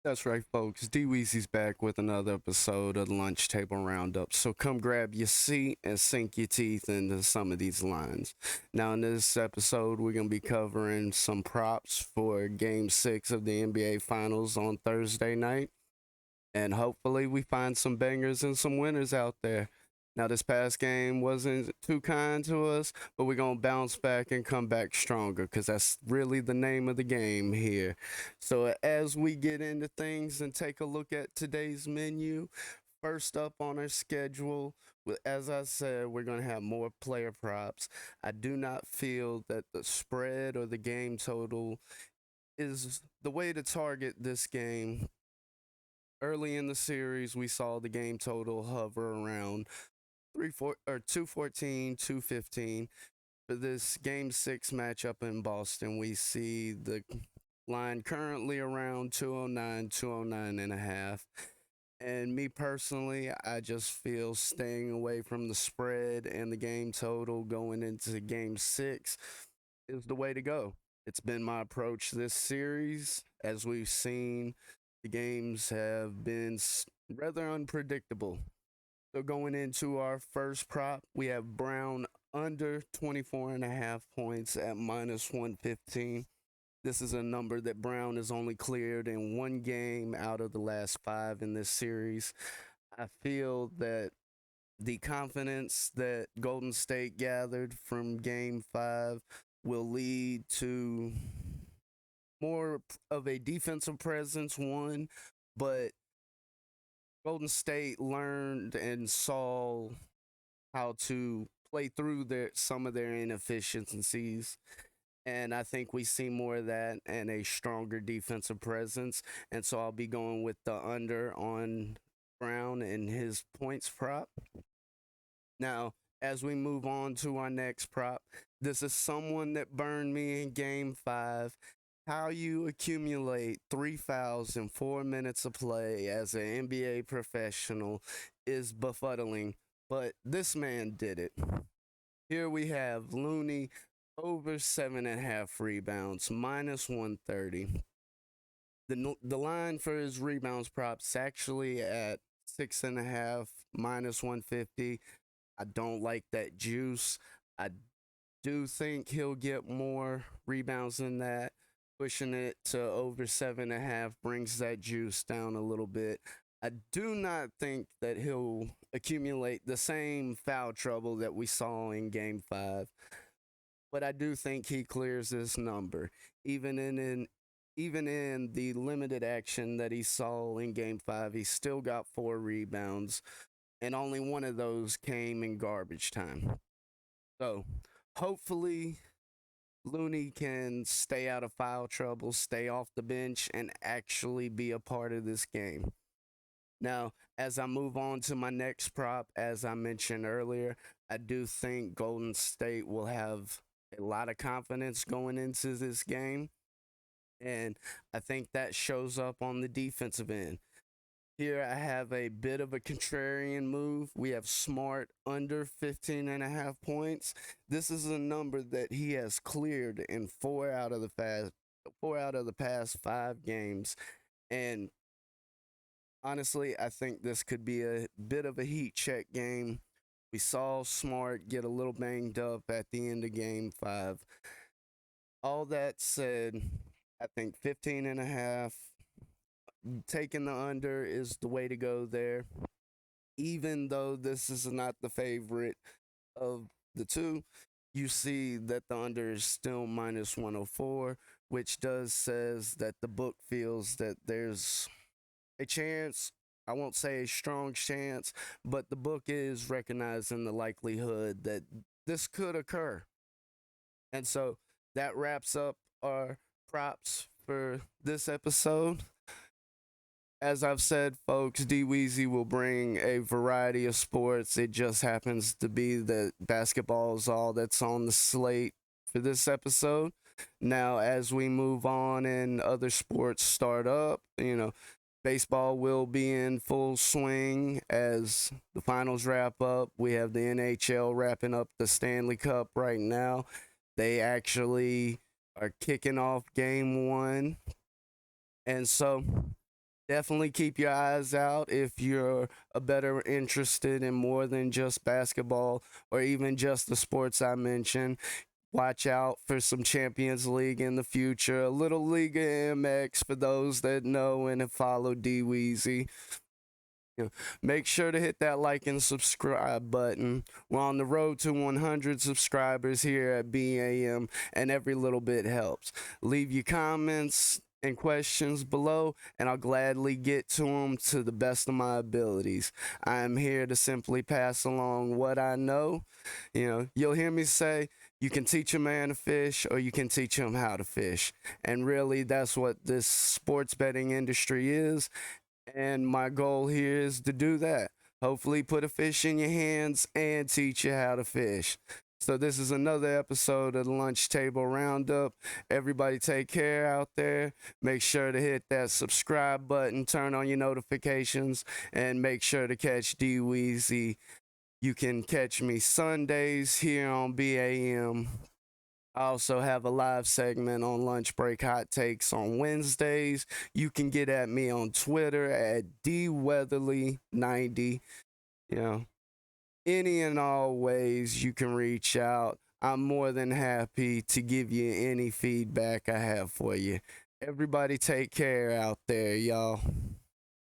That's right, folks. DWeezy's back with another episode of the LunchTable RoundUp. So come grab your seat and sink your teeth into some of these lines. Now, in this episode, we're going to be covering some props for Game 6 of the NBA Finals on Thursday night. And hopefully, we find some bangers and some winners out there. Now, this past game wasn't too kind to us, but we're going to bounce back and come back stronger because that's really the name of the game here. So, as we get into things and take a look at today's menu, first up on our schedule, as I said, we're going to have more player props. I do not feel that the spread or the game total is the way to target this game. Early in the series, we saw the game total hover around 214, 215. For this game 6 matchup in Boston, we see the line currently around 209, 209 and a half. And me personally, I just feel staying away from the spread and the game total going into game 6 is the way to go. It's been my approach this series. As we've seen, the games have been rather unpredictable. So going into our first prop, we have Brown under 24 and a half points at minus 115. This is a number that Brown has only cleared in one game out of the last 5 in this series. I feel that the confidence that Golden State gathered from game 5 will lead to more of a defensive presence, one, but Golden State learned and saw how to play through some of their inefficiencies. And I think we see more of that and a stronger defensive presence. And so I'll be going with the under on Brown and his points prop. Now, as we move on to our next prop, this is someone that burned me in game 5. How you accumulate 3 fouls in 4 minutes of play as an NBA professional is befuddling, but this man did it. Here we have Looney over 7.5 rebounds, minus 130. The line for his rebounds props actually at 6.5, minus 150. I don't like that juice. I do think he'll get more rebounds than that. Pushing it to over 7.5 brings that juice down a little bit. I do not think that he'll accumulate the same foul trouble that we saw in game 5, but I do think he clears this number. Even in the limited action that he saw in game 5, he still got 4 rebounds, and only one of those came in garbage time. So hopefully Looney can stay out of foul trouble, stay off the bench, and actually be a part of this game. Now, as I move on to my next prop, as I mentioned earlier, I do think Golden State will have a lot of confidence going into this game. And I think that shows up on the defensive end. Here I have a bit of a contrarian move. We have Smart under 15.5 points. This is a number that he has cleared in 4 out of the past 5 games. And honestly, I think this could be a bit of a heat check game. We saw Smart get a little banged up at the end of game 5. All that said, I think 15.5, taking the under is the way to go there. Even though this is not the favorite of the two, you see that the under is still minus 104, which does says that the book feels that there's a chance. I won't say a strong chance, but the book is recognizing the likelihood that this could occur. And so that wraps up our props for this episode. As I've said, folks, DWeezy will bring a variety of sports. It just happens to be that basketball is all that's on the slate for this episode. Now, as we move on and other sports start up, baseball will be in full swing as the finals wrap up. We have the NHL wrapping up the Stanley Cup right now. They actually are kicking off game 1. And so Definitely keep your eyes out if you're a better interested in more than just basketball or even just the sports I mentioned. Watch out for some Champions League in the future, a little Liga MX for those that know and have followed DWeezy. You know, make sure to hit that like and subscribe button. We're on the road to 100 subscribers here at BAM, and every little bit helps. Leave your comments and questions below, and I'll gladly get to them to the best of my abilities. I am here to simply pass along what I know. You'll hear me say, you can teach a man to fish or you can teach him how to fish. And really, that's what this sports betting industry is. And my goal here is to do that. Hopefully, put a fish in your hands and teach you how to fish. So, this is another episode of the Lunch Table Roundup. Everybody, take care out there. Make sure to hit that subscribe button, turn on your notifications, and make sure to catch DWeezy. You can catch me Sundays here on BAM. I also have a live segment on Lunch Break Hot Takes on Wednesdays. You can get at me on Twitter at dweatherly90. You know, any and all ways you can reach out. I'm more than happy to give you any feedback I have for you. Everybody take care out there, y'all.